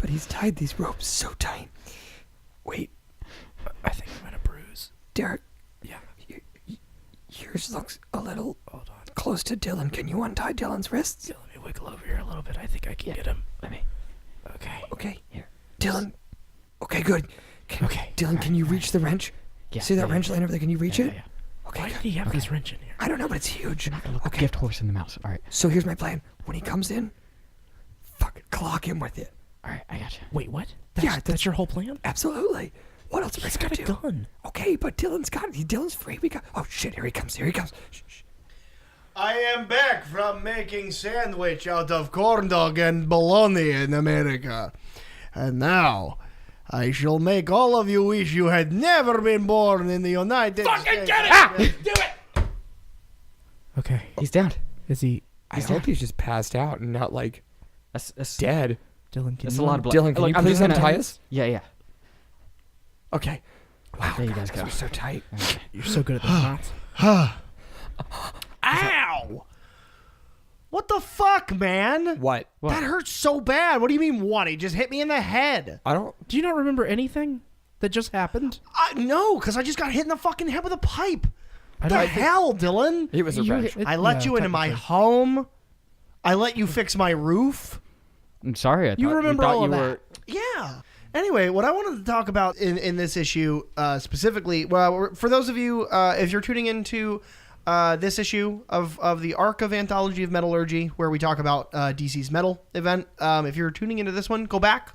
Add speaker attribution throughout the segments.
Speaker 1: but he's tied these ropes so tight. Wait.
Speaker 2: I think I'm gonna bruise.
Speaker 1: Derek.
Speaker 2: Yeah.
Speaker 1: Yours looks a little close to Dylan. Can you untie Dylan's wrists?
Speaker 2: Yeah, let me wiggle over here a little bit. I think I can get him.
Speaker 1: Let me.
Speaker 2: Okay.
Speaker 1: Okay. Here. Dylan. Okay, good.
Speaker 2: Okay.
Speaker 1: Dylan, can you reach the wrench?
Speaker 3: Yeah.
Speaker 1: See that wrench laying over there? Can you reach it?
Speaker 3: Yeah.
Speaker 1: Okay.
Speaker 2: Why did he have this wrench in here?
Speaker 1: I don't know, but it's huge.
Speaker 3: Okay. Gift horse in the mouse. All right.
Speaker 1: So here's my plan. When he comes in, fucking clock him with it.
Speaker 3: All right. I got you.
Speaker 2: Wait, what? That's your whole plan?
Speaker 1: Absolutely. What else am I
Speaker 2: He's
Speaker 1: gonna
Speaker 2: got a
Speaker 1: do?
Speaker 2: gun.
Speaker 1: Okay, but Dylan's free. Oh shit! Here he comes. Shh.
Speaker 4: I am back from making sandwich out of corn dog and bologna in America. And now, I shall make all of you wish you had never been born in the United States.
Speaker 2: Fucking get it! Do it! Okay.
Speaker 3: He's down.
Speaker 2: Is he...
Speaker 1: I hope he's just passed out and not like
Speaker 3: That's
Speaker 1: dead.
Speaker 2: Dylan, can
Speaker 3: That's
Speaker 2: you...
Speaker 3: a lot of blood.
Speaker 1: Dylan, can
Speaker 3: Look,
Speaker 1: you
Speaker 3: I'm
Speaker 1: please
Speaker 3: just gonna-
Speaker 1: untie us?
Speaker 3: Yeah.
Speaker 1: Okay. Wow,
Speaker 3: There you guys go.
Speaker 1: we're so tight.
Speaker 3: Okay.
Speaker 2: You're so good at this, Matt.
Speaker 4: Ow! What the fuck, man?
Speaker 1: What?
Speaker 4: That hurts so bad. What do you mean, what? He just hit me in the head.
Speaker 1: I don't.
Speaker 2: Do you not remember anything that just happened?
Speaker 4: No, because I just got hit in the fucking head with a pipe. What the hell, Dylan?
Speaker 1: It was a wrench.
Speaker 4: I let you into my home. I let you fix my roof.
Speaker 3: I'm sorry.
Speaker 2: You remember all of that?
Speaker 4: Yeah. Anyway, what I wanted to talk about in this issue specifically, well, for those of you, if you're tuning into this issue of the arc of Anthology of Metallurgy, where we talk about DC's metal event, if you're tuning into this one, go back.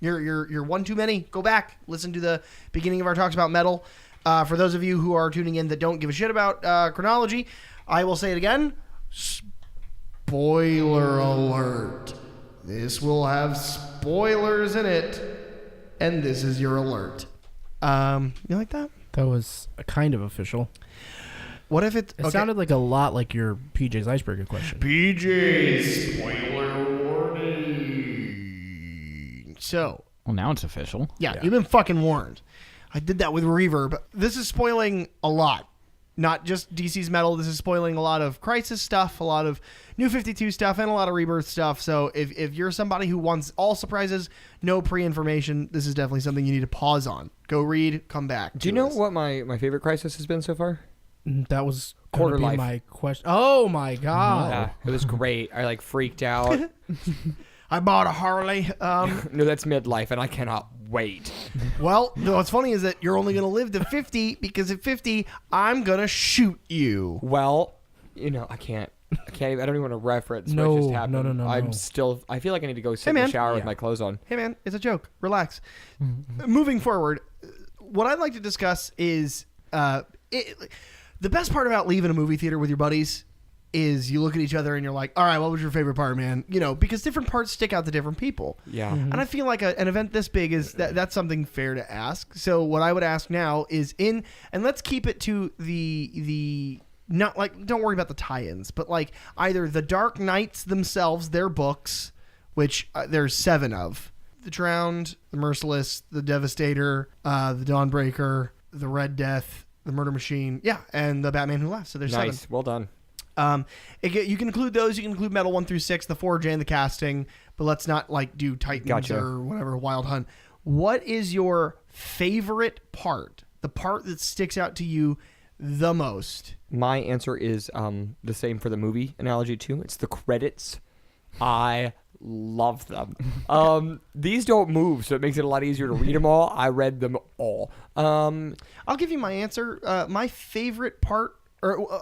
Speaker 4: You're one too many. Go back. Listen to the beginning of our talks about metal. For those of you who are tuning in that don't give a shit about chronology, I will say it again. Spoiler alert. This will have spoilers in it, and this is your alert. You like that?
Speaker 2: That was kind of official.
Speaker 4: What if it...
Speaker 2: It sounded like a lot like your PJ's Icebreaker question.
Speaker 4: PJ, spoiler warning. So...
Speaker 3: Well, now it's official.
Speaker 4: Yeah, you've been fucking warned. I did that with Reverb. This is spoiling a lot. Not just DC's metal. This is spoiling a lot of Crisis stuff, a lot of New 52 stuff, and a lot of Rebirth stuff. So if you're somebody who wants all surprises, no pre-information, this is definitely something you need to pause on. Go read, come back.
Speaker 1: Do you know what my favorite Crisis has been so far?
Speaker 2: That was
Speaker 1: Quarter
Speaker 2: be
Speaker 1: Life.
Speaker 2: my question. Oh my god!
Speaker 1: Yeah, it was great. I like freaked out.
Speaker 4: I bought a Harley.
Speaker 1: No, that's midlife, and I cannot wait.
Speaker 4: Well, what's funny is that you're only going to live to 50 because at 50, I'm going to shoot you.
Speaker 1: Well, I can't. I don't even want to reference
Speaker 2: No,
Speaker 1: what just happened.
Speaker 2: no.
Speaker 1: I'm still. I feel like I need to go sit in
Speaker 4: man.
Speaker 1: the shower with my clothes on.
Speaker 4: Hey, man, it's a joke. Relax. Moving forward, what I'd like to discuss is the best part about leaving a movie theater with your buddies is you look at each other and you're like, all right, what was your favorite part, man? Because different parts stick out to different people.
Speaker 1: Yeah.
Speaker 4: And I feel like an event this big is that's something fair to ask. So what I would ask now is and let's keep it to the not like, don't worry about the tie-ins, but like either the Dark Knights themselves, their books, which there's 7 of. The Drowned, The Merciless, The Devastator, The Dawnbreaker, The Red Death, The Murder Machine, and The Batman Who Laughs. So there's 7.
Speaker 1: Nice. Well done.
Speaker 4: You can include those. You can include Metal 1 through 6, the Forge, and the casting. But let's not do Titans or whatever, Wild Hunt. What is your favorite part? The part that sticks out to you the most?
Speaker 1: My answer is the same for the movie analogy too. It's the credits. I love them. These don't move, so it makes it a lot easier to read them all. I read them all.
Speaker 4: I'll give you my answer. My favorite part, or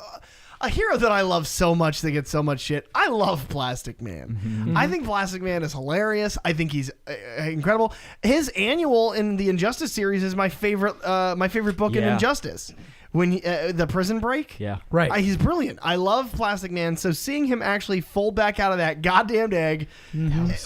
Speaker 4: a hero that I love so much that gets so much shit. I love Plastic Man. Mm-hmm. I think Plastic Man is hilarious. I think he's incredible. His annual in the Injustice series is my favorite book in Injustice. When the Prison Break,
Speaker 2: right,
Speaker 4: he's brilliant. I love Plastic Man. So seeing him actually fold back out of that goddamn egg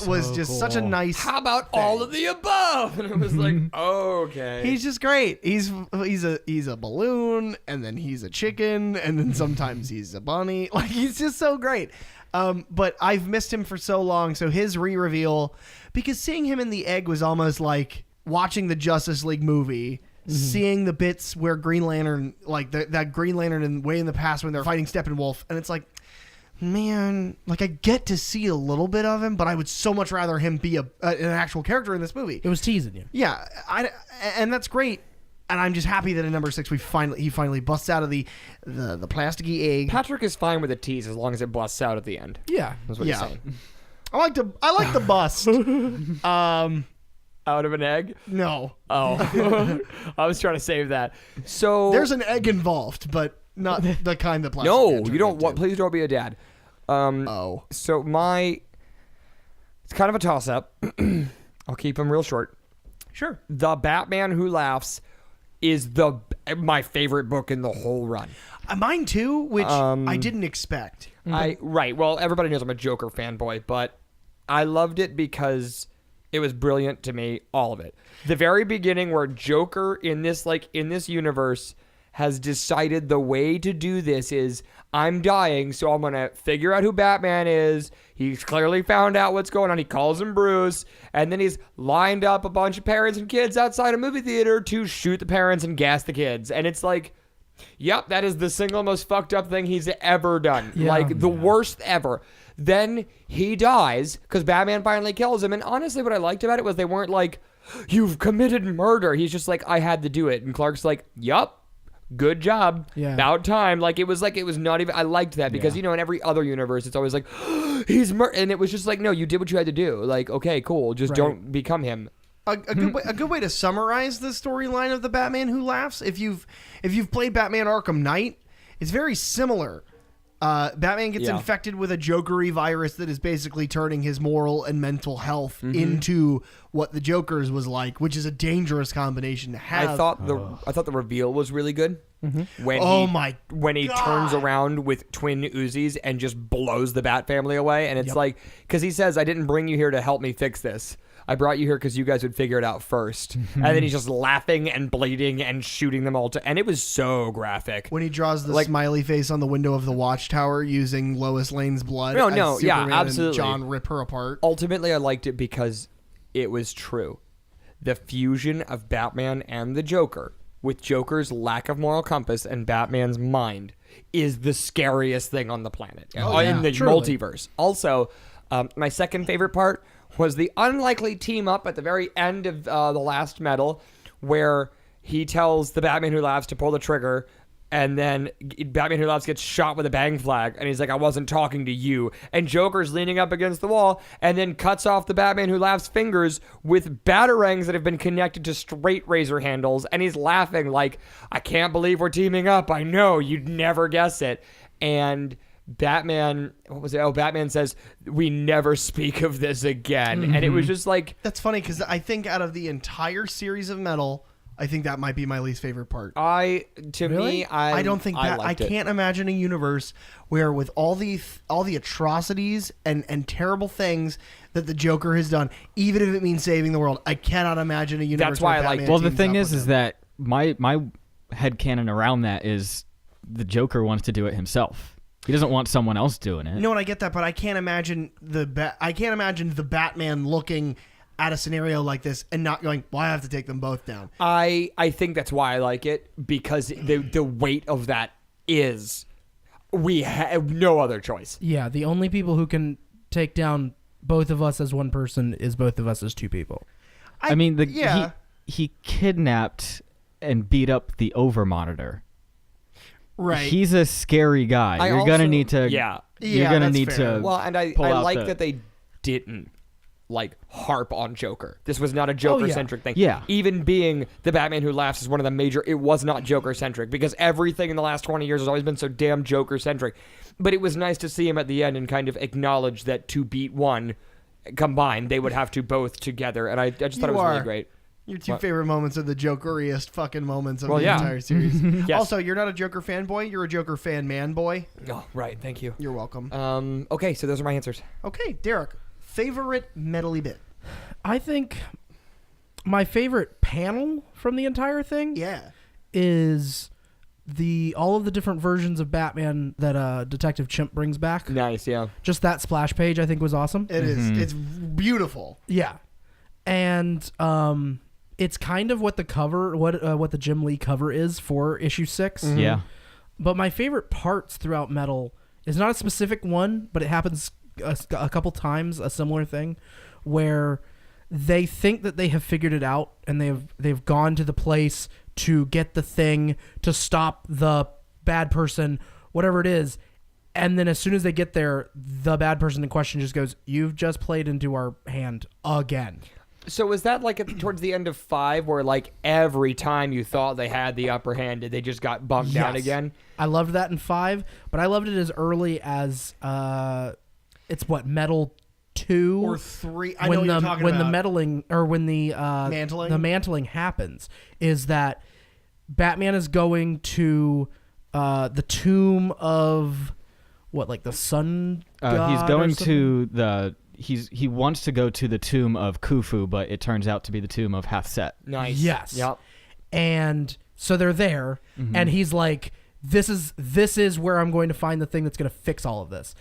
Speaker 4: was just cool. Such a nice.
Speaker 1: How about thing. All of the above? And it was like, okay,
Speaker 4: he's just great. He's a balloon, and then he's a chicken, and then sometimes he's a bunny. Like, he's just so great. But I've missed him for so long. So his re-reveal, because seeing him in the egg was almost like watching the Justice League movie. Mm-hmm. Seeing the bits where Green Lantern, like that Green Lantern in way in the past when they're fighting Steppenwolf, and it's like, man, like I get to see a little bit of him, but I would so much rather him be an actual character in this movie.
Speaker 2: It was teasing you.
Speaker 4: Yeah, and that's great. And I'm just happy that in number 6 he finally busts out of the plasticky egg.
Speaker 1: Patrick is fine with a tease as long as it busts out at the end.
Speaker 2: Yeah.
Speaker 1: That's what he's saying.
Speaker 4: I like the bust.
Speaker 1: Out of an egg?
Speaker 4: No.
Speaker 1: Oh. I was trying to save that. So
Speaker 4: There's an egg involved, but not the kind that plastic.
Speaker 1: no, you don't. What? Please don't be a dad.
Speaker 4: Oh.
Speaker 1: So it's kind of a toss-up. I'll keep them real short.
Speaker 4: Sure.
Speaker 1: The Batman Who Laughs is my favorite book in the whole run.
Speaker 4: Mine too, which I didn't expect.
Speaker 1: Right. Well, everybody knows I'm a Joker fanboy, but I loved it because it was brilliant to me, all of it. The very beginning where Joker in this universe has decided the way to do this is I'm dying, so I'm going to figure out who Batman is. He's clearly found out what's going on. He calls him Bruce, and then he's lined up a bunch of parents and kids outside a movie theater to shoot the parents and gas the kids. And it's like, yep, that is the single most fucked up thing he's ever done.
Speaker 2: Yeah.
Speaker 1: Like, the worst ever. Then he dies because Batman finally kills him. And honestly, what I liked about it was they weren't like, you've committed murder. He's just like, I had to do it. And Clark's like, yup. Good job.
Speaker 2: Yeah.
Speaker 1: About time. Like it was not even. I liked that because in every other universe, it's always like he's and it was just like, no, you did what you had to do. Like, okay, cool. Just don't become him.
Speaker 4: A good way to summarize the storyline of the Batman Who Laughs, if you've played Batman Arkham Knight, it's very similar. Batman gets infected with a Jokery virus that is basically turning his moral and mental health into what the Joker's was like, which is a dangerous combination to have.
Speaker 1: I thought the reveal was really good. When he turns around with twin Uzis and just blows the Bat family away, and it's like, because he says, "I didn't bring you here to help me fix this. I brought you here because you guys would figure it out first." And then he's just laughing and bleeding and shooting them all and it was so graphic.
Speaker 4: When he draws the smiley face on the window of the Watchtower using Lois Lane's blood.
Speaker 1: No,
Speaker 4: Superman
Speaker 1: absolutely.
Speaker 4: And John rip her apart.
Speaker 1: Ultimately, I liked it because it was true. The fusion of Batman and the Joker, with Joker's lack of moral compass and Batman's mind, is the scariest thing on the planet in the multiverse. Also, my second favorite part was the unlikely team up at the very end of the last medal, where he tells the Batman Who Laughs to pull the trigger, and then Batman Who Laughs gets shot with a bang flag, and he's like, I wasn't talking to you. And Joker's leaning up against the wall, and then cuts off the Batman Who Laughs fingers with batarangs that have been connected to straight razor handles, and he's laughing like, I can't believe we're teaming up. I know, you'd never guess it. And Batman, what was it? Oh, Batman says, we never speak of this again. And it was just like...
Speaker 4: That's funny, because I think out of the entire series of Metal, I think that might be my least favorite part.
Speaker 1: I
Speaker 4: don't think that I can't imagine a universe where with all the atrocities and terrible things that the Joker has done, even if it means saving the world, I cannot imagine a universe.
Speaker 1: That's why
Speaker 4: where
Speaker 1: I like.
Speaker 4: Batman
Speaker 3: Well, the
Speaker 4: teams
Speaker 3: thing
Speaker 4: up
Speaker 3: is
Speaker 4: with him.
Speaker 3: that my headcanon around that is the Joker wants to do it himself. He doesn't want someone else doing it.
Speaker 4: No, and I get that, but I can't imagine the Batman looking at a scenario like this and not going, well, I have to take them both down.
Speaker 1: I think that's why I like it, because the weight of that is we have no other choice.
Speaker 2: Yeah, the only people who can take down both of us as one person is both of us as two people.
Speaker 3: I mean, he kidnapped and beat up the Overmonitor.
Speaker 4: Right.
Speaker 3: He's a scary guy. You're gonna need to.
Speaker 1: Yeah.
Speaker 3: You're gonna
Speaker 4: that's
Speaker 3: need
Speaker 4: fair.
Speaker 3: to.
Speaker 1: Well, and I like that they didn't harp on Joker. This was not a Joker-centric thing.
Speaker 3: Yeah.
Speaker 1: Even being the Batman Who Laughs is one of the major... It was not Joker-centric, because everything in the last 20 years has always been so damn Joker-centric. But it was nice to see him at the end and kind of acknowledge that to beat one combined, they would have to both together. And I just thought it was really great.
Speaker 4: Your two favorite moments are the Jokeriest fucking moments of the
Speaker 1: yeah.
Speaker 4: entire series.
Speaker 1: Yes.
Speaker 4: Also, you're not a Joker fanboy. You're a Joker fan man boy.
Speaker 1: Oh, right. Thank you.
Speaker 4: You're welcome.
Speaker 1: Okay, so those are my answers.
Speaker 4: Okay, Derek. Favorite metally bit?
Speaker 2: I think my favorite panel from the entire thing is all of the different versions of Batman that Detective Chimp brings back.
Speaker 1: Nice, yeah.
Speaker 2: Just that splash page I think was awesome.
Speaker 4: It is. It's beautiful.
Speaker 2: Yeah. And it's kind of what the cover, what the Jim Lee cover is for issue 6.
Speaker 3: Yeah.
Speaker 2: But my favorite parts throughout Metal It's not a specific one, but it happens a couple times, a similar thing, where they think that they have figured it out, and they've gone to the place to get the thing to stop the bad person, whatever it is. And then as soon as they get there, the bad person in question just goes, "You've just played into our hand again."
Speaker 1: So was that like towards the end of 5 where like every time you thought they had the upper hand, they just got bumped down again?
Speaker 2: I loved that in 5, but I loved it as early as it's what, Metal 2
Speaker 4: or 3. I know what you're talking
Speaker 2: when
Speaker 4: about.
Speaker 2: the meddling or when the
Speaker 4: Mantling?
Speaker 2: the mantling happens is that Batman is going to the tomb of what, like the sun god
Speaker 3: He's
Speaker 2: or
Speaker 3: going
Speaker 2: something?
Speaker 3: to the. He wants to go to the tomb of Khufu, but it turns out to be the tomb of Hathset.
Speaker 1: Nice.
Speaker 2: Yes.
Speaker 1: Yep.
Speaker 2: And so they're there, and he's like, "This is where I'm going to find the thing that's going to fix all of this."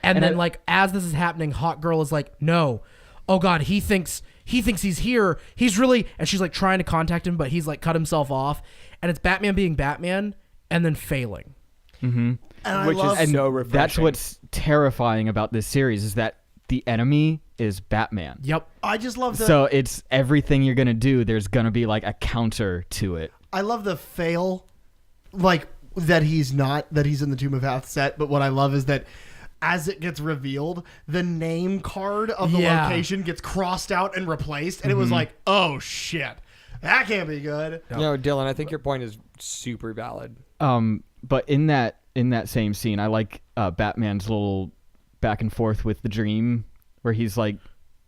Speaker 2: And then, like, as this is happening, Hawk Girl is like, "No, oh God, he thinks he's here. He's really," and she's like trying to contact him, but he's like cut himself off, and it's Batman being Batman and then failing.
Speaker 3: Mm-hmm.
Speaker 4: And
Speaker 1: Which is so refreshing.
Speaker 3: That's what's terrifying about this series is that the enemy is Batman.
Speaker 2: Yep.
Speaker 4: I just love the.
Speaker 3: So it's everything you're gonna do. There's gonna be like a counter to it.
Speaker 4: I love the fail, like that he's in the Tomb of Hathset. But what I love is that as it gets revealed, the name card of the location gets crossed out and replaced, and it was like, oh shit, that can't be good.
Speaker 1: You know, Dylan, I think your point is super valid.
Speaker 3: But in that same scene, I like Batman's little back and forth with the dream, where he's like,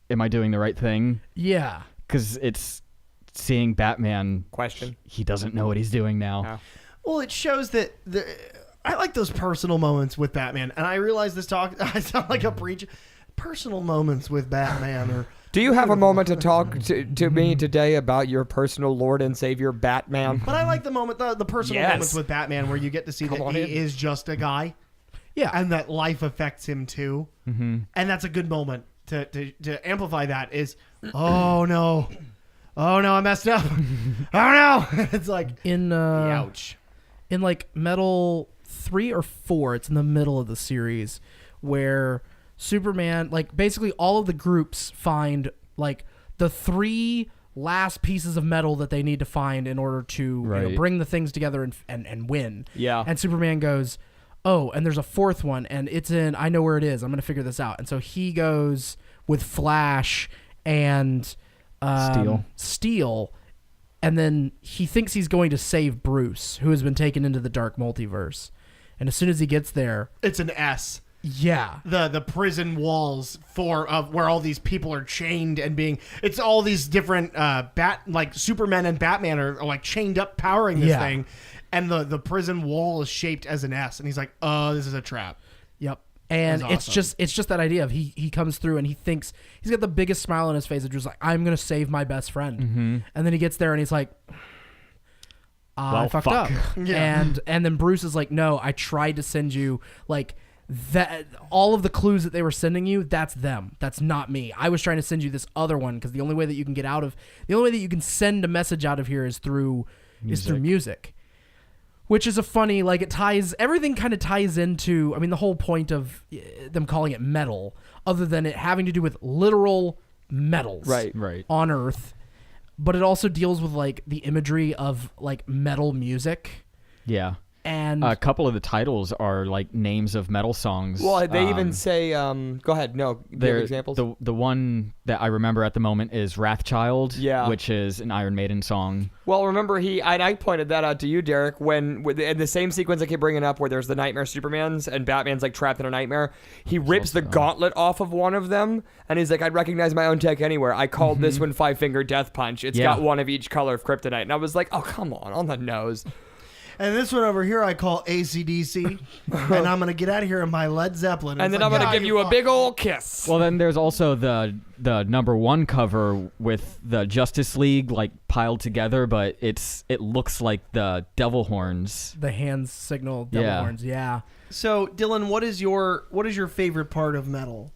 Speaker 3: "Am I doing the right thing?"
Speaker 2: Yeah.
Speaker 3: Because it's seeing Batman.
Speaker 1: Question.
Speaker 3: He doesn't know what he's doing now.
Speaker 1: Oh.
Speaker 4: Well, it shows that I like those personal moments with Batman, and I realize this talk I sound like a preacher. Personal moments with Batman, or
Speaker 1: Do you have a moment to talk to me today about your personal Lord and Savior, Batman?
Speaker 4: but I like the personal
Speaker 1: Yes.
Speaker 4: moments with Batman where you get to see
Speaker 1: Come
Speaker 4: that
Speaker 1: on
Speaker 4: he
Speaker 1: in.
Speaker 4: is just a guy,
Speaker 2: Yeah.
Speaker 4: and that life affects him too, and that's a good moment to amplify that. Is oh no, I messed up, oh no, it's like
Speaker 2: in
Speaker 4: ouch.
Speaker 2: in like Metal 3 or 4, it's in the middle of the series where Superman, like basically all of the groups find like the 3 last pieces of metal that they need to find in order to you know, bring the things together and win.
Speaker 1: Yeah.
Speaker 2: And Superman goes, "Oh, and there's a 4th one, and it's in, I know where it is. I'm going to figure this out." And so he goes with Flash and Steel, and then he thinks he's going to save Bruce, who has been taken into the dark multiverse. And as soon as he gets there,
Speaker 4: It's an S.
Speaker 2: yeah,
Speaker 4: The prison walls where all these people are chained and it's all these different like Superman and Batman are like chained up powering this thing, and the prison wall is shaped as an S, and he's like, "Oh, this is a trap."
Speaker 2: yep. And
Speaker 4: That's awesome.
Speaker 2: it's just that idea of he comes through and he thinks he's got the biggest smile on his face and just like, "I'm gonna save my best friend," and then he gets there and he's like, "I fucked up."
Speaker 4: Yeah.
Speaker 2: And then Bruce is like, "No, I tried to send you like that. All of the clues that they were sending you, that's them. That's not me. I was trying to send you this other one because the only way that you can send a message out of here is through music." Which is a funny, like, everything kind of ties into, I mean, the whole point of them calling it metal, other than it having to do with literal metals
Speaker 3: Right.
Speaker 2: on Earth, but it also deals with, like, the imagery of, like, metal music.
Speaker 3: Yeah.
Speaker 2: And
Speaker 3: A couple of the titles are like names of metal songs.
Speaker 1: Well, they even say, go ahead. No, do you have examples?
Speaker 3: The one that I remember at the moment is Wrathchild, which is an Iron Maiden song.
Speaker 1: Well, remember I pointed that out to you, Derek, when in the same sequence I keep bringing up where there's the Nightmare Supermans and Batman's like trapped in a nightmare, he rips the gauntlet off of one of them and he's like, "I'd recognize my own tech anywhere. I called this one Five Finger Death Punch. It's got one of each color of kryptonite." And I was like, "Oh, come on the nose."
Speaker 4: And this one over here I call AC/DC, and I'm gonna get out of here in my Led Zeppelin.
Speaker 1: And then I'm gonna give you a big old kiss.
Speaker 3: Well, then there's also the #1 cover with the Justice League like piled together, but it looks like the devil horns.
Speaker 2: the hands signal devil horns, yeah.
Speaker 4: So, Dylan, what is your favorite part of metal?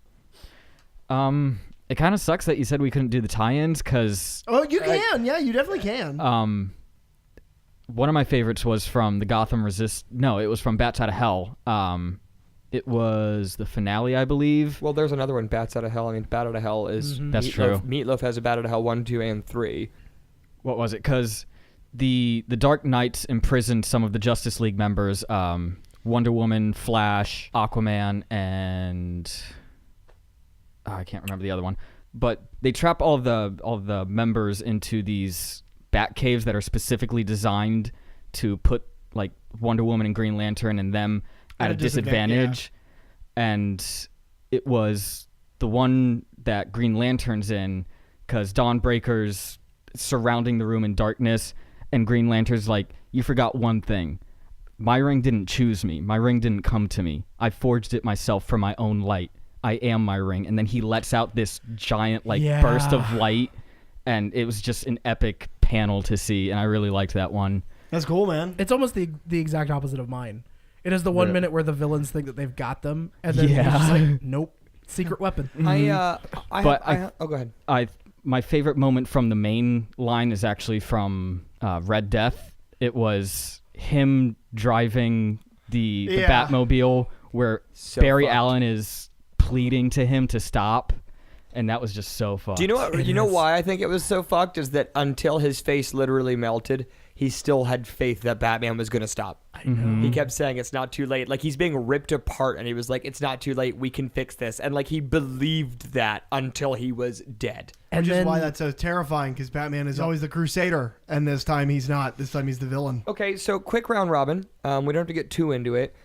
Speaker 3: It kind of sucks that you said we couldn't do the tie-ins because
Speaker 4: You can, yeah, you definitely can.
Speaker 3: one of my favorites was from the Gotham it was from Bats Out of Hell. It was the finale, I believe.
Speaker 1: Well, there's another one, Bats Out of Hell. I mean, Bat Out of Hell is
Speaker 3: That's
Speaker 1: Meatloaf.
Speaker 3: true.
Speaker 1: Meatloaf has a Bat Out of Hell 1, 2, and 3.
Speaker 3: What was it? Because the Dark Knights imprisoned some of the Justice League members, Wonder Woman, Flash, Aquaman, and I can't remember the other one. But they trap all of the members into these bat caves that are specifically designed to put like Wonder Woman and Green Lantern and them at a disadvantage. And it was the one that Green Lantern's in, because Dawnbreaker's surrounding the room in darkness, and Green Lantern's like, you forgot one thing. My ring didn't choose me. My ring didn't come to me. I forged it myself for my own light. I am my ring. And then he lets out this giant burst of light, and it was just an epic panel to see, and I really liked that one.
Speaker 4: That's cool, man.
Speaker 2: It's almost the exact opposite of mine. It is the 1 minute where the villains think that they've got them, and then it's just like, nope, secret weapon.
Speaker 1: Oh, go ahead.
Speaker 3: My favorite moment from the main line is actually from Red Death. It was him driving the Batmobile, where Barry Allen is pleading to him to stop, and that was just so fucked.
Speaker 1: Do you know what? You know why I think it was so fucked is that until his face literally melted, he still had faith that Batman was going to stop.
Speaker 2: I know.
Speaker 1: He kept saying it's not too late. Like, he's being ripped apart, and he was like, it's not too late. We can fix this. And like, he believed that until he was dead.
Speaker 4: Which is why that's so terrifying, because Batman is always the crusader, and this time he's not. This time he's the villain.
Speaker 1: Okay, so quick round robin. We don't have to get too into it.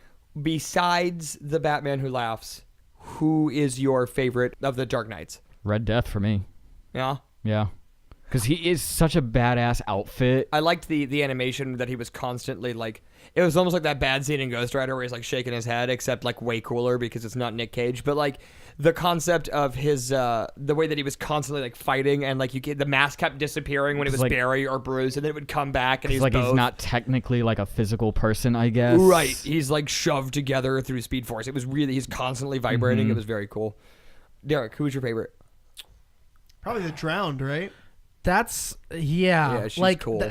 Speaker 1: Besides the Batman Who Laughs, who is your favorite of the Dark Knights?
Speaker 3: Red Death for me.
Speaker 1: Yeah?
Speaker 3: Yeah. Because he is such a badass outfit.
Speaker 1: I liked the animation that he was constantly like, it was almost like that bad scene in Ghost Rider where he's like shaking his head, except like way cooler because it's not Nick Cage. But like the concept of his, the way that he was constantly like fighting, and like the mask kept disappearing when it was
Speaker 3: like,
Speaker 1: Barry or Bruce, and then it would come back, and he's
Speaker 3: like
Speaker 1: both.
Speaker 3: He's not technically like a physical person, I guess.
Speaker 1: Right. He's like shoved together through Speed Force. It was really, he's constantly vibrating. It was very cool. Derek, who's your favorite?
Speaker 4: Probably the Drowned, right?
Speaker 2: That's
Speaker 1: Yeah, she's
Speaker 2: like
Speaker 1: cool.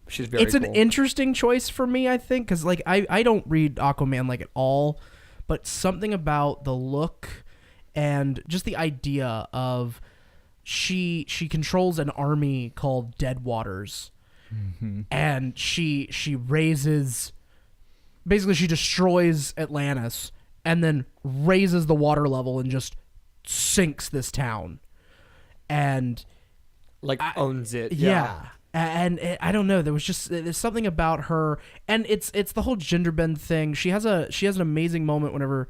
Speaker 1: She's very
Speaker 2: it's
Speaker 1: cool.
Speaker 2: an interesting choice for me, I think, because like I don't read Aquaman like at all, but something about the look and just the idea of she controls an army called Dead Waters, and she raises, basically she destroys Atlantis and then raises the water level and just sinks this town, and
Speaker 1: like owns it.
Speaker 2: Yeah. And I don't know. There's something about her, and it's the whole gender bend thing. She has an amazing moment whenever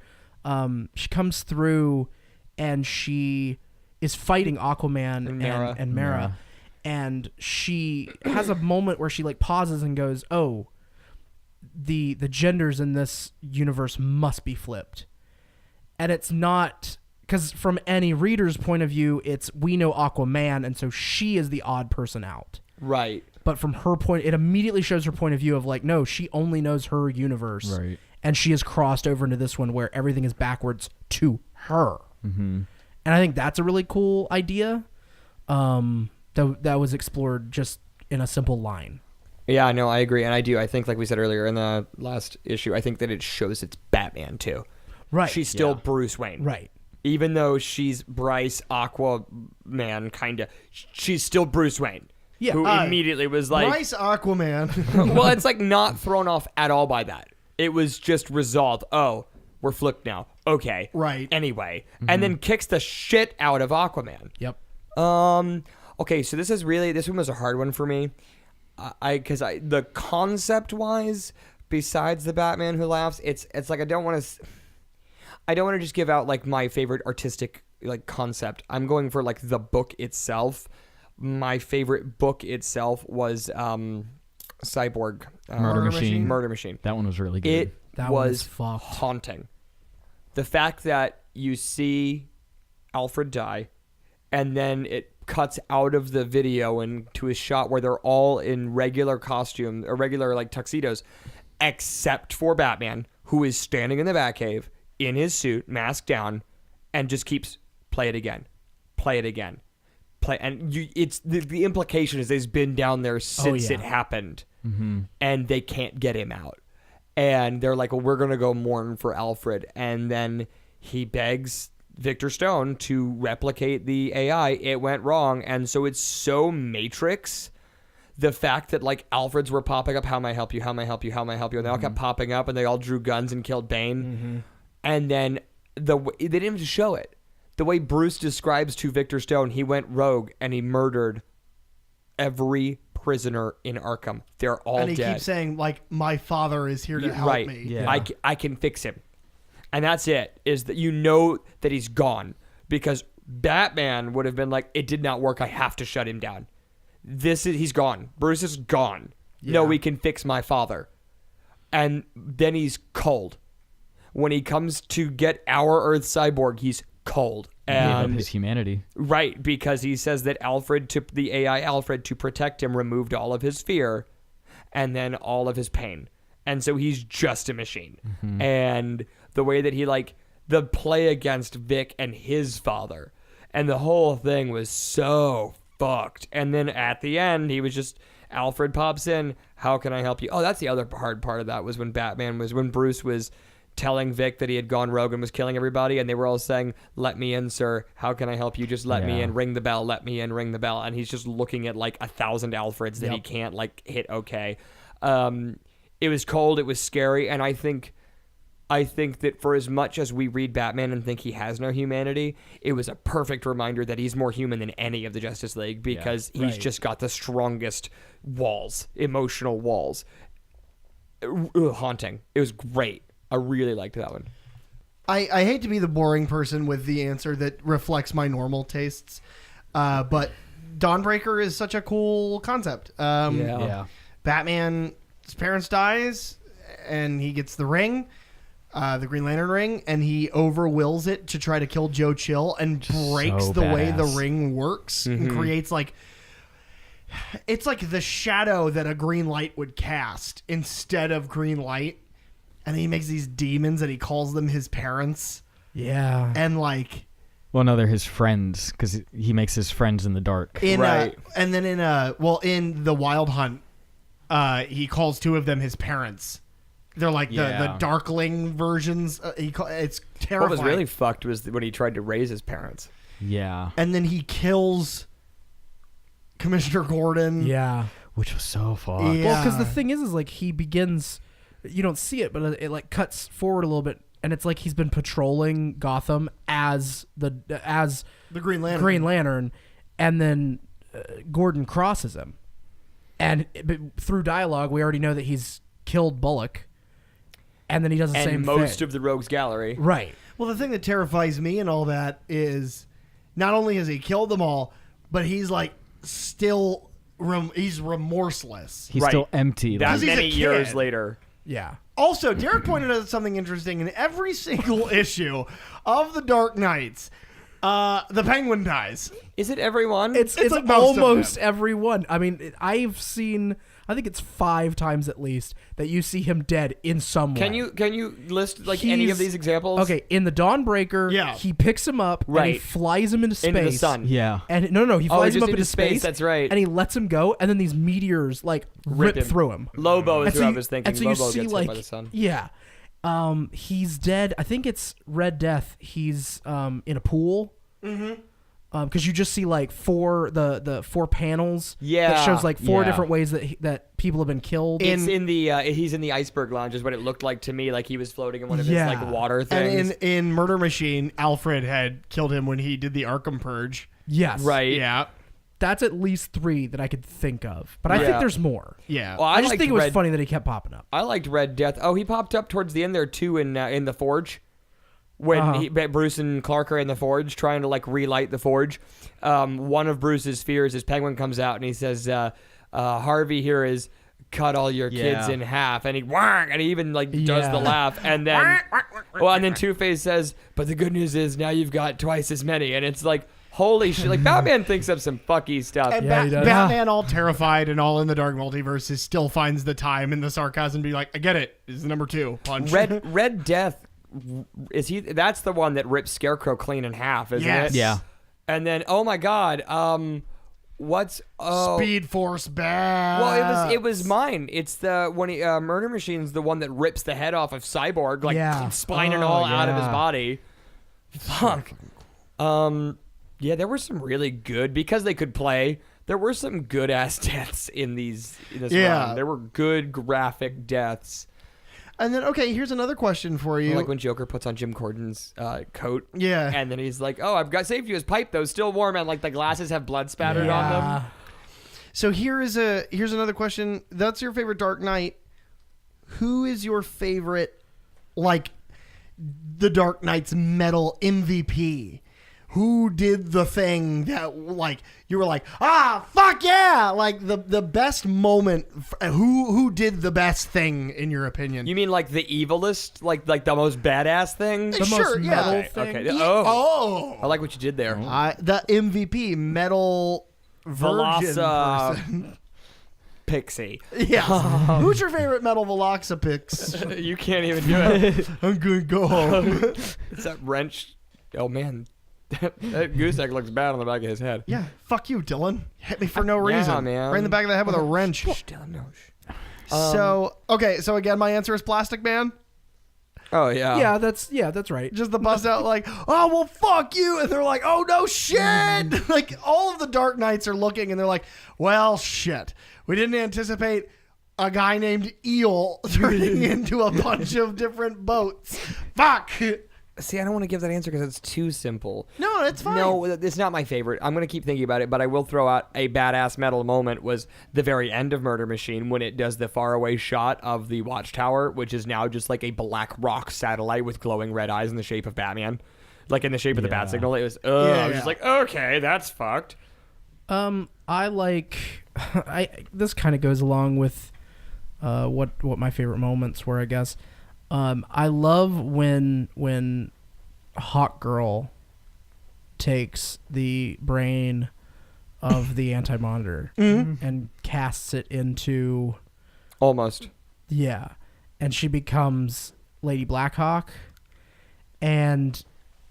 Speaker 2: she comes through, and she is fighting Aquaman and Mera, and she has a moment where she like pauses and goes, "Oh, the genders in this universe must be flipped," and it's not. Because from any reader's point of view, we know Aquaman, and so she is the odd person out.
Speaker 1: Right.
Speaker 2: But from her point, it immediately shows her point of view of like, no, she only knows her universe.
Speaker 3: Right.
Speaker 2: And she has crossed over into this one where everything is backwards to her.
Speaker 3: Mm-hmm.
Speaker 2: And I think that's a really cool idea that was explored just in a simple line.
Speaker 1: Yeah, no, I agree. And I do. I think, like we said earlier in the last issue, I think that it shows it's Batman, too.
Speaker 2: Right.
Speaker 1: She's still Bruce Wayne.
Speaker 2: Right.
Speaker 1: Even though she's Bryce Aquaman, kind of, she's still Bruce Wayne.
Speaker 2: Yeah.
Speaker 1: Who immediately was like...
Speaker 4: Bryce Aquaman.
Speaker 1: Well, it's like not thrown off at all by that. It was just resolved. Oh, we're flipped now. Okay.
Speaker 4: Right.
Speaker 1: Anyway. And then kicks the shit out of Aquaman.
Speaker 2: Yep.
Speaker 1: Okay, so this one was a hard one for me. Because the concept-wise, besides the Batman Who Laughs, it's like I don't want to just give out like my favorite artistic like concept. I'm going for like the book itself. My favorite book itself was Cyborg
Speaker 3: Murder Machine.
Speaker 1: Murder Machine.
Speaker 3: That one was really good.
Speaker 2: That
Speaker 1: was
Speaker 2: fucked.
Speaker 1: haunting. The fact that you see Alfred die, and then it cuts out of the video into a shot where they're all in regular costume or regular like tuxedos, except for Batman, who is standing in the Batcave in his suit, mask down, and just keeps play it again, and it's the implication is he's been down there since it happened, and they can't get him out. And they're like, well, we're going to go mourn for Alfred. And then he begs Victor Stone to replicate the AI. It went wrong. And so it's so Matrix. The fact that like Alfreds were popping up, how may I help you? How may I help you? How may I help you? And they all kept popping up and they all drew guns and killed Bane. And then they didn't even show it. The way Bruce describes to Victor Stone, he went rogue and he murdered every prisoner in Arkham. They're all dead.
Speaker 4: And he keeps saying, like, my father is here to help me.
Speaker 3: Yeah.
Speaker 1: I can fix him. And that's it, is that you know that he's gone. Because Batman would have been like, it did not work. I have to shut him down. He's gone. Bruce is gone.
Speaker 2: Yeah.
Speaker 1: No, we can fix my father. And then he's cold. When he comes to get our Earth cyborg, he's cold.
Speaker 3: Gave up
Speaker 1: And
Speaker 3: his humanity.
Speaker 1: right, because he says that the AI Alfred, to protect him, removed all of his fear and then all of his pain. And so he's just a machine. And the way that he, like, the play against Vic and his father. And the whole thing was so fucked. And then at the end, he was just, Alfred pops in, how can I help you? Oh, that's the other hard part of that, was when Bruce was telling Vic that he had gone rogue and was killing everybody, and they were all saying, let me in, sir. How can I help you? Just let me in. Ring the bell. Let me in. Ring the bell. And he's just looking at like 1,000 Alfreds that he can't like hit okay. It was cold. It was scary. And I think that for as much as we read Batman and think he has no humanity, it was a perfect reminder that he's more human than any of the Justice League, because he's just got the strongest walls, emotional walls. Haunting. It was great. I really liked that one.
Speaker 4: I hate to be the boring person with the answer that reflects my normal tastes, but Dawnbreaker is such a cool concept. Batman's parents dies, and he gets the ring, the Green Lantern ring, and he overwills it to try to kill Joe Chill and breaks
Speaker 3: So
Speaker 4: the way the
Speaker 3: badass.
Speaker 4: ring works and creates like... It's like the shadow that a green light would cast instead of green light. And he makes these demons and he calls them his parents.
Speaker 2: Yeah.
Speaker 4: And like...
Speaker 3: Well, no, they're his friends, because he makes his friends in the dark.
Speaker 4: And then in the Wild Hunt, he calls two of them his parents. They're like the Darkling versions. It's terrifying.
Speaker 1: What was really fucked was when he tried to raise his parents.
Speaker 3: Yeah.
Speaker 4: And then he kills Commissioner Gordon.
Speaker 2: Yeah.
Speaker 3: Which was so fucked.
Speaker 4: Yeah.
Speaker 2: Well, because the thing is like he begins, you don't see it, but it like cuts forward a little bit, and it's like he's been patrolling Gotham as the
Speaker 4: Green Lantern.
Speaker 2: Green Lantern, and then Gordon crosses him, and through dialogue we already know that he's killed Bullock, and then he does the same
Speaker 1: And most
Speaker 2: thing.
Speaker 1: of the Rogues Gallery.
Speaker 2: Right.
Speaker 4: Well, the thing that terrifies me and all that is not only has he killed them all, but he's like still he's remorseless.
Speaker 3: He's
Speaker 1: Right.
Speaker 3: still empty.
Speaker 1: That
Speaker 4: Because he's a
Speaker 1: many years
Speaker 4: kid.
Speaker 1: later.
Speaker 2: Yeah.
Speaker 4: Also, Derek pointed out something interesting. In every single issue of the Dark Knights, the Penguin dies.
Speaker 1: Is it everyone?
Speaker 2: It's
Speaker 4: like most of
Speaker 2: almost
Speaker 4: them.
Speaker 2: every one. I mean, I've seen, I think it's 5 times at least that you see him dead in some way.
Speaker 1: Can you list like any of
Speaker 2: He's-
Speaker 1: these examples?
Speaker 2: Okay, in the Dawnbreaker,
Speaker 4: Yeah.
Speaker 2: he picks him up and he
Speaker 1: Right.
Speaker 2: flies him into space.
Speaker 1: Into the sun.
Speaker 3: Yeah.
Speaker 2: And he
Speaker 1: Oh,
Speaker 2: flies him
Speaker 1: just
Speaker 2: up
Speaker 1: into
Speaker 2: into
Speaker 1: space, that's right.
Speaker 2: And he lets him go, and then these meteors like rip
Speaker 1: him.
Speaker 2: through him.
Speaker 1: Lobo is
Speaker 2: And
Speaker 1: who
Speaker 2: so
Speaker 1: I
Speaker 2: you-
Speaker 1: was thinking.
Speaker 2: and so
Speaker 1: Lobo
Speaker 2: you see
Speaker 1: gets
Speaker 2: like,
Speaker 1: hit by the sun.
Speaker 2: yeah, he's dead. I think it's Red Death. He's in a pool. Mm-hmm. Because you just see like the four panels.
Speaker 1: Yeah.
Speaker 2: That shows like 4
Speaker 3: Yeah.
Speaker 2: different ways that people have been killed.
Speaker 1: It's in the he's in the iceberg lounge is what it looked like to me, like he was floating in one of his
Speaker 2: Yeah.
Speaker 1: like water things.
Speaker 4: And in Murder Machine, Alfred had killed him when he did the Arkham Purge.
Speaker 2: Yes.
Speaker 1: right.
Speaker 4: Yeah.
Speaker 2: That's at least 3 that I could think of. But I
Speaker 1: Yeah.
Speaker 2: think there's more.
Speaker 4: Yeah.
Speaker 1: Well,
Speaker 2: I just
Speaker 1: liked
Speaker 2: think it was
Speaker 1: Red,
Speaker 2: funny that he kept popping up.
Speaker 1: I liked Red Death. Oh, he popped up towards the end there too in the Forge. When Bruce and Clark are in the Forge trying to like relight the Forge, one of Bruce's fears is Penguin comes out and he says, Harvey here is cut all your kids
Speaker 3: Yeah.
Speaker 1: in half, and he even like does the
Speaker 2: Yeah.
Speaker 1: laugh, and then Two-Face says, but the good news is now you've got twice as many, and it's like, holy shit, like Batman thinks of some fucky stuff.
Speaker 4: And
Speaker 2: Yeah, he does.
Speaker 4: Batman, all terrified and all in the Dark Multiverse, still finds the time and the sarcasm to be like, I get it. This is number 2. Punch.
Speaker 1: Red Death, is he? That's the one that rips Scarecrow clean in half, isn't
Speaker 4: Yes.
Speaker 1: it?
Speaker 3: Yeah.
Speaker 1: And then, oh my God, What's
Speaker 4: Speed Force Bad.
Speaker 1: Well, it was mine. It's the when Murder Machine's the one that rips the head off of Cyborg, like spine and all out of his body. Fuck. Yeah, there were some really good because they could play. There were some good ass deaths in this run. There were good graphic deaths.
Speaker 4: And then, okay, here's another question for you.
Speaker 1: Like when Joker puts on Jim Corden's coat.
Speaker 4: Yeah.
Speaker 1: And then he's like, oh, I've got saved you his pipe, though. Still warm. And like the glasses have blood spattered on them.
Speaker 4: So here's another question. That's your favorite Dark Knight. Who is your favorite, like, the Dark Knight's metal MVP? Who did the thing that, like, you were like, fuck yeah! Like, the best moment. Who did the best thing, in your opinion?
Speaker 1: You mean like the evilest? Like the most badass thing?
Speaker 2: The
Speaker 4: Sure,
Speaker 2: most
Speaker 4: yeah.
Speaker 2: metal thing.
Speaker 1: Okay.
Speaker 4: Oh.
Speaker 1: I like what you did there.
Speaker 4: The MVP, metal virgin
Speaker 1: Velosa
Speaker 4: person.
Speaker 1: Pixie.
Speaker 4: Yes. Who's your favorite metal Veloxapix?
Speaker 1: You can't even do it.
Speaker 4: I'm gonna go home.
Speaker 1: It's that wrench. Oh, man. That goose egg looks bad on the back of his head.
Speaker 4: Yeah, fuck you, Dylan. Hit me for no reason.
Speaker 1: Man.
Speaker 4: Right in the back of the head with a wrench.
Speaker 1: Shh, Dylan, no.
Speaker 4: So again, my answer is Plastic Man.
Speaker 1: Oh, yeah.
Speaker 2: Yeah, that's right.
Speaker 4: Just the bust out like, oh, well, fuck you. And they're like, oh, no, shit. Like, all of the Dark Knights are looking and they're like, well, shit. We didn't anticipate a guy named Eel turning into a bunch of different boats. Fuck.
Speaker 1: See, I don't want to give that answer because it's too simple.
Speaker 4: No, it's fine.
Speaker 1: No, it's not my favorite. I'm going to keep thinking about it, but I will throw out a badass metal moment was the very end of Murder Machine when it does the faraway shot of the Watchtower, which is now just like a black rock satellite with glowing red eyes in the shape of Batman. Like in the shape of the bat signal. It was, I was just like, okay, that's fucked.
Speaker 2: I like... this kind of goes along with what my favorite moments were, I guess. I love when Hawk Girl takes the brain of the Anti-Monitor and casts it into...
Speaker 1: Almost.
Speaker 2: Yeah. And she becomes Lady Blackhawk. And,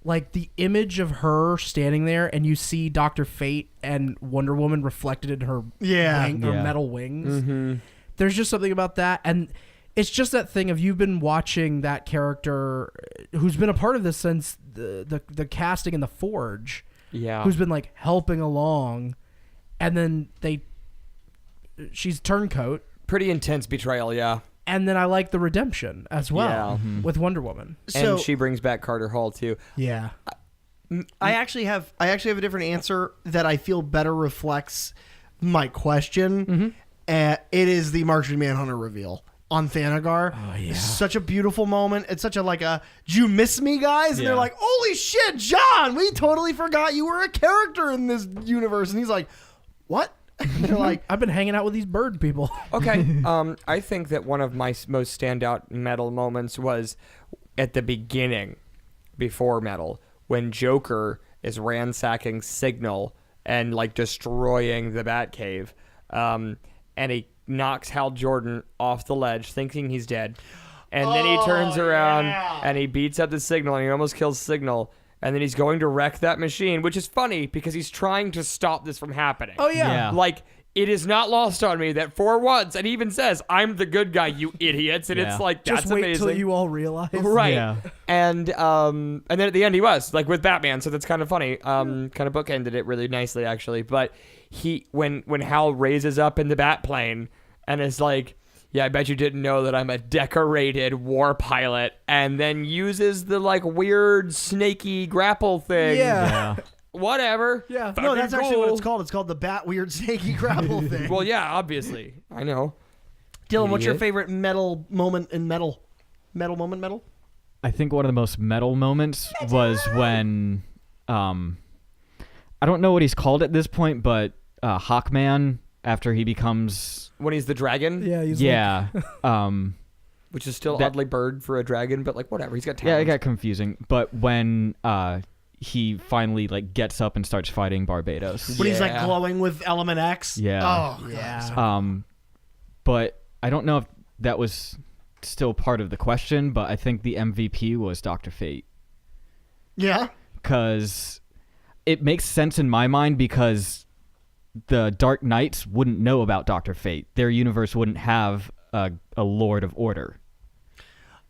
Speaker 2: like, the image of her standing there and you see Dr. Fate and Wonder Woman reflected in her, her metal wings.
Speaker 1: Mm-hmm.
Speaker 2: There's just something about that. And... it's just that thing of you've been watching that character who's been a part of this since the casting in The Forge.
Speaker 1: Yeah.
Speaker 2: Who's been like helping along, and then she's turncoat.
Speaker 1: Pretty intense betrayal, yeah.
Speaker 2: And then I like the redemption as well with Wonder Woman.
Speaker 1: And she brings back Carter Hall too.
Speaker 2: Yeah.
Speaker 4: I actually have a different answer that I feel better reflects my question. It is the Martian Manhunter reveal on Thanagar.
Speaker 2: Oh, yeah.
Speaker 4: It's such a beautiful moment. It's such a like a, did you miss me, guys? And they're like, holy shit, John, we totally forgot you were a character in this universe. And he's like, what? And they're like,
Speaker 2: I've been hanging out with these bird people.
Speaker 1: Okay. I think that one of my most standout metal moments was at the beginning, before metal, when Joker is ransacking Signal and like destroying the Batcave. And he knocks Hal Jordan off the ledge thinking he's dead. And then he turns around and he beats up the Signal and he almost kills Signal. And then he's going to wreck that machine, which is funny because he's trying to stop this from happening.
Speaker 2: Oh, yeah.
Speaker 1: Like, it is not lost on me that for once, and he even says, I'm the good guy, you idiots. And it's like, that's
Speaker 2: just wait
Speaker 1: amazing.
Speaker 2: till you all realize.
Speaker 1: Right.
Speaker 3: Yeah.
Speaker 1: And then at the end he was, like with Batman, so that's kind of funny. Kind of bookended it really nicely, actually. But when Hal raises up in the Batplane and is like, yeah, I bet you didn't know that I'm a decorated war pilot, and then uses the like weird snaky grapple thing.
Speaker 2: Yeah.
Speaker 1: Whatever.
Speaker 2: Yeah.
Speaker 4: no, that's actually what
Speaker 1: cool.
Speaker 4: it's called. It's called the Bat Weird Snaky Grapple thing.
Speaker 1: Well, yeah, obviously. I know.
Speaker 4: Dylan, what's your
Speaker 1: Idiot.
Speaker 4: favorite metal moment in metal? Metal moment, metal?
Speaker 3: I think one of the most metal moments was when, I don't know what he's called at this point, but Hawkman, after he becomes...
Speaker 1: When he's the dragon,
Speaker 2: Yeah. He's
Speaker 3: Yeah.
Speaker 1: which is still
Speaker 3: That-
Speaker 1: oddly bird for a dragon, but like whatever. He's got
Speaker 3: Yeah,
Speaker 1: talent.
Speaker 3: it got confusing. But when he finally like gets up and starts fighting Barbados.
Speaker 4: When he's like
Speaker 1: Yeah.
Speaker 4: glowing with Element X?
Speaker 3: Yeah.
Speaker 4: Oh,
Speaker 2: Yeah.
Speaker 4: God.
Speaker 3: But I don't know if that was still part of the question, but I think the MVP was Dr. Fate.
Speaker 4: Yeah?
Speaker 3: Because it makes sense in my mind because the Dark Knights wouldn't know about Dr. Fate. Their universe wouldn't have a Lord of Order.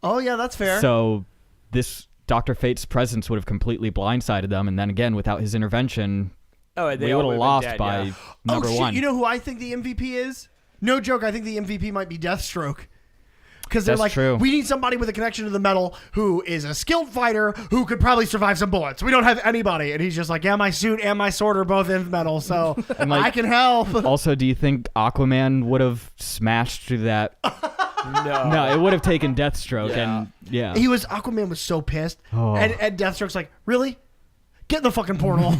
Speaker 4: Oh yeah, that's fair.
Speaker 3: So this Dr. Fate's presence would have completely blindsided them, and then again, without his intervention,
Speaker 1: Oh,
Speaker 3: we would have lost by number
Speaker 4: oh, shit.
Speaker 3: one.
Speaker 4: You know who I think the MVP is? No joke. I think the MVP might be Deathstroke. Because they're
Speaker 3: That's
Speaker 4: like,
Speaker 3: true.
Speaker 4: we need somebody with a connection to the metal who is a skilled fighter who could probably survive some bullets. We don't have anybody. And he's just like, yeah, my suit and my sword are both in metal, so I can help.
Speaker 3: Also, do you think Aquaman would have smashed through that? No, it would have taken Deathstroke, and yeah.
Speaker 4: Aquaman was so pissed.
Speaker 3: Oh.
Speaker 4: And Deathstroke's like, really? Get in the fucking portal.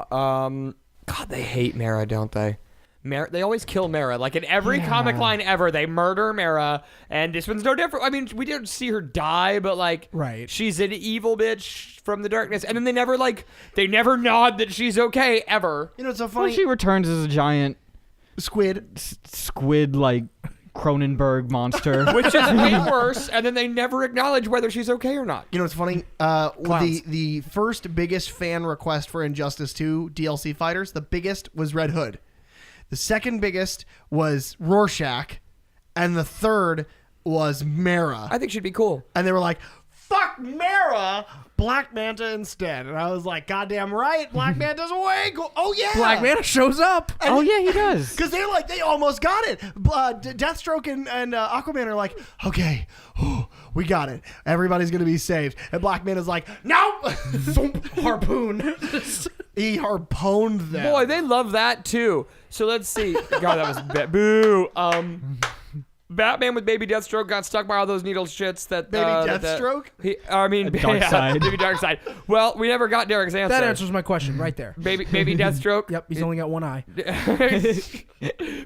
Speaker 1: God, they hate Mara, don't they? They always kill Mara. Like in every comic line ever, they murder Mara, and this one's no different. I mean, we didn't see her die, but like, she's an evil bitch from the darkness, and then they never nod that she's okay ever.
Speaker 4: You know, it's so funny.
Speaker 3: Well, she returns as a giant
Speaker 4: squid,
Speaker 3: like Cronenberg monster,
Speaker 1: which is way worse. And then they never acknowledge whether she's okay or not.
Speaker 4: You know, it's funny. The first biggest fan request for Injustice 2 DLC fighters, the biggest was Red Hood. The second biggest was Rorschach, and the third was Mara.
Speaker 1: I think she'd be cool.
Speaker 4: And they were like, fuck Mara, Black Manta instead. And I was like, goddamn right, Black Manta's way cool. Oh, yeah.
Speaker 2: Black Manta shows up.
Speaker 4: And
Speaker 3: he does.
Speaker 4: Because they almost got it. Deathstroke and Aquaman are like, okay, we got it. Everybody's going to be saved. And Black Manta's like, no. Harpoon. He harpooned them.
Speaker 1: Boy, they love that too. So let's see. God, that was boo. Batman with Baby Deathstroke got stuck by all those needle shits. That
Speaker 4: Baby Deathstroke?
Speaker 3: Darkseid.
Speaker 1: Baby Darkseid. Well, we never got Derek's answer.
Speaker 2: That answers my question right there.
Speaker 1: Baby Deathstroke.
Speaker 2: Yep, he's only got one eye.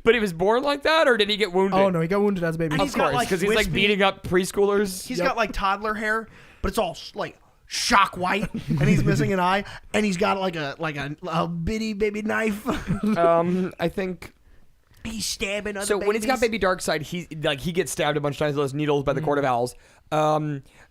Speaker 1: But he was born like that, or did he get wounded?
Speaker 2: Oh no, he got wounded as a baby.
Speaker 1: Of course, because he's like beating up preschoolers.
Speaker 4: He's got like toddler hair, but it's all like shock white, and he's missing an eye, and he's got like a bitty baby knife.
Speaker 1: I think
Speaker 4: he's stabbing other
Speaker 1: so
Speaker 4: babies.
Speaker 1: when he's got Baby Darkseid, he gets stabbed a bunch of times with those needles by the Court of Owls.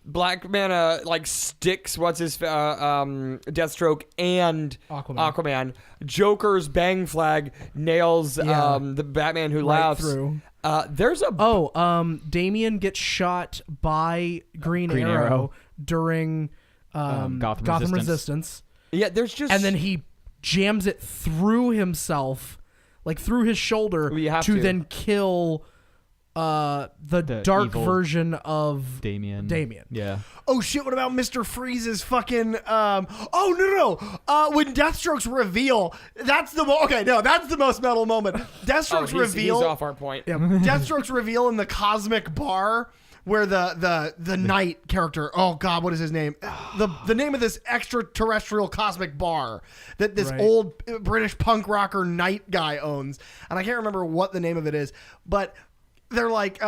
Speaker 1: Black Manta like sticks Deathstroke and Aquaman. Joker's bang flag nails the Batman who laughs
Speaker 2: through.
Speaker 1: There's a
Speaker 2: Damian gets shot by Green Arrow during Gotham Resistance.
Speaker 1: Yeah, there's just
Speaker 2: and then he jams it through himself, like through his shoulder, to then kill the dark version of
Speaker 3: Damian. Yeah.
Speaker 4: Oh shit! What about Mr. Freeze's fucking? No. When Deathstroke's reveal, that's the most metal moment. Deathstroke's reveal.
Speaker 1: He's off our point.
Speaker 4: Yeah, Deathstroke's reveal in the cosmic bar. Where the Knight character, oh god, what is his name? The name of this extraterrestrial cosmic bar that this old British punk rocker Knight guy owns, and I can't remember what the name of it is, but they're like,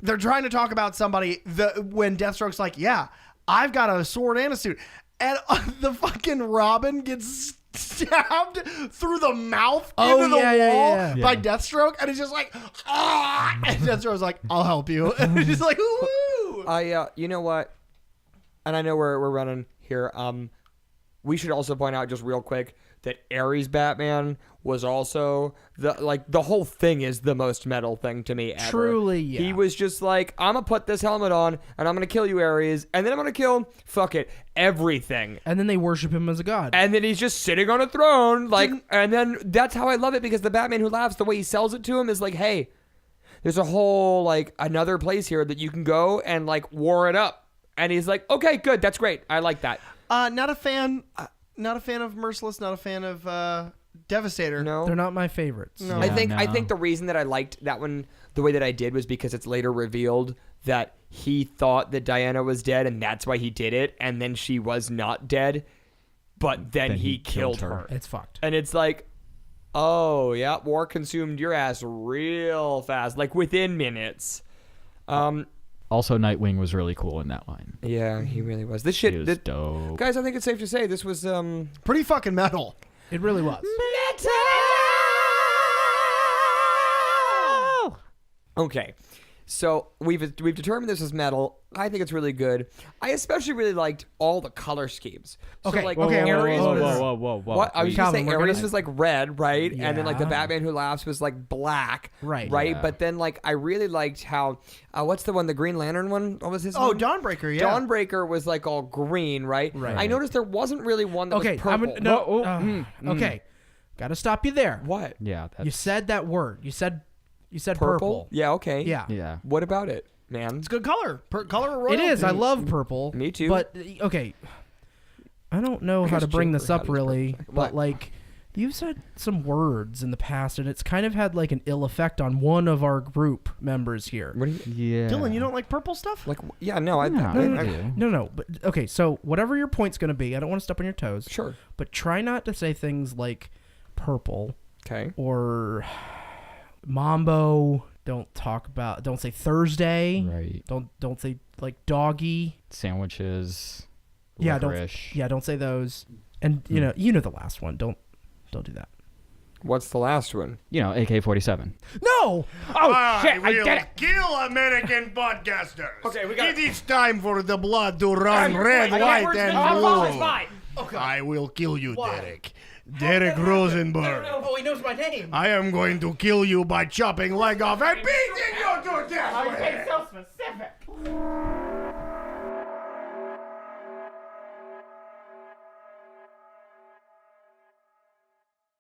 Speaker 4: they're trying to talk about somebody. When Deathstroke's like, yeah, I've got a sword and a suit, and the fucking Robin gets stabbed through the mouth into the wall by Deathstroke, and it's just like, and Deathstroke's like, I'll help you, and it's just like, woo.
Speaker 1: You know what? And I know we're running here. We should also point out just real quick that Ares Batman was also the whole thing is the most metal thing to me ever.
Speaker 2: Truly, yeah.
Speaker 1: He was just like, I'm gonna put this helmet on and I'm gonna kill you, Ares, and then I'm gonna kill everything.
Speaker 2: And then they worship him as a god.
Speaker 1: And then he's just sitting on a throne, and then that's how I love it, because the Batman Who Laughs, the way he sells it to him is like, hey, there's a whole another place here that you can go and war it up. And he's like, okay, good, that's great, I like that.
Speaker 4: Not a fan of Merciless, not a fan of Devastator.
Speaker 1: No,
Speaker 2: they're not my favorites.
Speaker 4: No.
Speaker 1: I think the reason that I liked that one the way that I did was because it's later revealed that he thought that Diana was dead, and that's why he did it, and then she was not dead, but then he killed her.
Speaker 2: It's fucked.
Speaker 1: And it's like, oh yeah, war consumed your ass real fast, within minutes.
Speaker 3: Also, Nightwing was really cool in that line.
Speaker 1: Yeah, he really was. This shit,
Speaker 3: He was dope.
Speaker 1: guys. I think it's safe to say this was
Speaker 4: pretty fucking metal.
Speaker 2: It really was.
Speaker 1: Okay, So we've determined this is metal. I think it's really good. I especially really liked all the color schemes. So
Speaker 2: Okay,
Speaker 1: like
Speaker 2: okay,
Speaker 1: Ares was
Speaker 3: whoa.
Speaker 1: what I was just
Speaker 2: Calvin,
Speaker 1: saying.
Speaker 2: we're
Speaker 1: Ares
Speaker 2: gonna-
Speaker 1: was like red, right? And then like the
Speaker 2: Yeah.
Speaker 1: Batman Who Laughs was like black,
Speaker 2: Right.
Speaker 1: Right.
Speaker 3: Yeah.
Speaker 1: But then like I really liked how what's the one, the Green Lantern one? What was his
Speaker 4: Oh,
Speaker 1: name?
Speaker 4: Dawnbreaker, yeah.
Speaker 1: Dawnbreaker was like all green, right?
Speaker 2: Right.
Speaker 1: I noticed there wasn't really one that
Speaker 2: Okay,
Speaker 1: was purple.
Speaker 2: Okay, got to stop you there.
Speaker 1: What?
Speaker 3: Yeah, that's
Speaker 2: You said that word. You said purple.
Speaker 1: Yeah. Okay.
Speaker 2: Yeah.
Speaker 3: yeah.
Speaker 1: What about it, man?
Speaker 4: It's good color. Color of royalty.
Speaker 2: It is. I love purple.
Speaker 1: Me too.
Speaker 2: But okay, I don't know how
Speaker 1: guess
Speaker 2: to bring this
Speaker 1: Joker
Speaker 2: up
Speaker 1: had his
Speaker 2: really,
Speaker 1: purple.
Speaker 2: but
Speaker 1: What?
Speaker 2: like you've said some words in the past, and it's kind of had like an ill effect on one of our group members here.
Speaker 1: What do you?
Speaker 3: Yeah.
Speaker 4: Dylan, you don't like purple stuff?
Speaker 1: Like? Yeah. No. I.
Speaker 3: No,
Speaker 1: I-
Speaker 3: I
Speaker 1: I-
Speaker 3: do.
Speaker 2: No, but okay. So whatever your point's going to be, I don't want to step on your toes.
Speaker 1: Sure.
Speaker 2: But try not to say things like purple
Speaker 1: Okay.
Speaker 2: or mambo. Don't say Thursday.
Speaker 3: Right.
Speaker 2: Don't say like doggy.
Speaker 3: Sandwiches.
Speaker 2: Yeah,
Speaker 3: licorice.
Speaker 2: don't say those. And you know the last one. Don't do that.
Speaker 1: What's the last one?
Speaker 3: You know, AK-47.
Speaker 2: No.
Speaker 3: Oh shit! I did it.
Speaker 4: Kill American podcasters.
Speaker 1: Okay, we got
Speaker 4: It is time for the blood to run red, white, and blue. I will kill you, Derek. Derek Rosenberg.
Speaker 2: Oh, he knows my name.
Speaker 4: I am going to kill you by chopping leg off and beating you to death.
Speaker 2: so specific.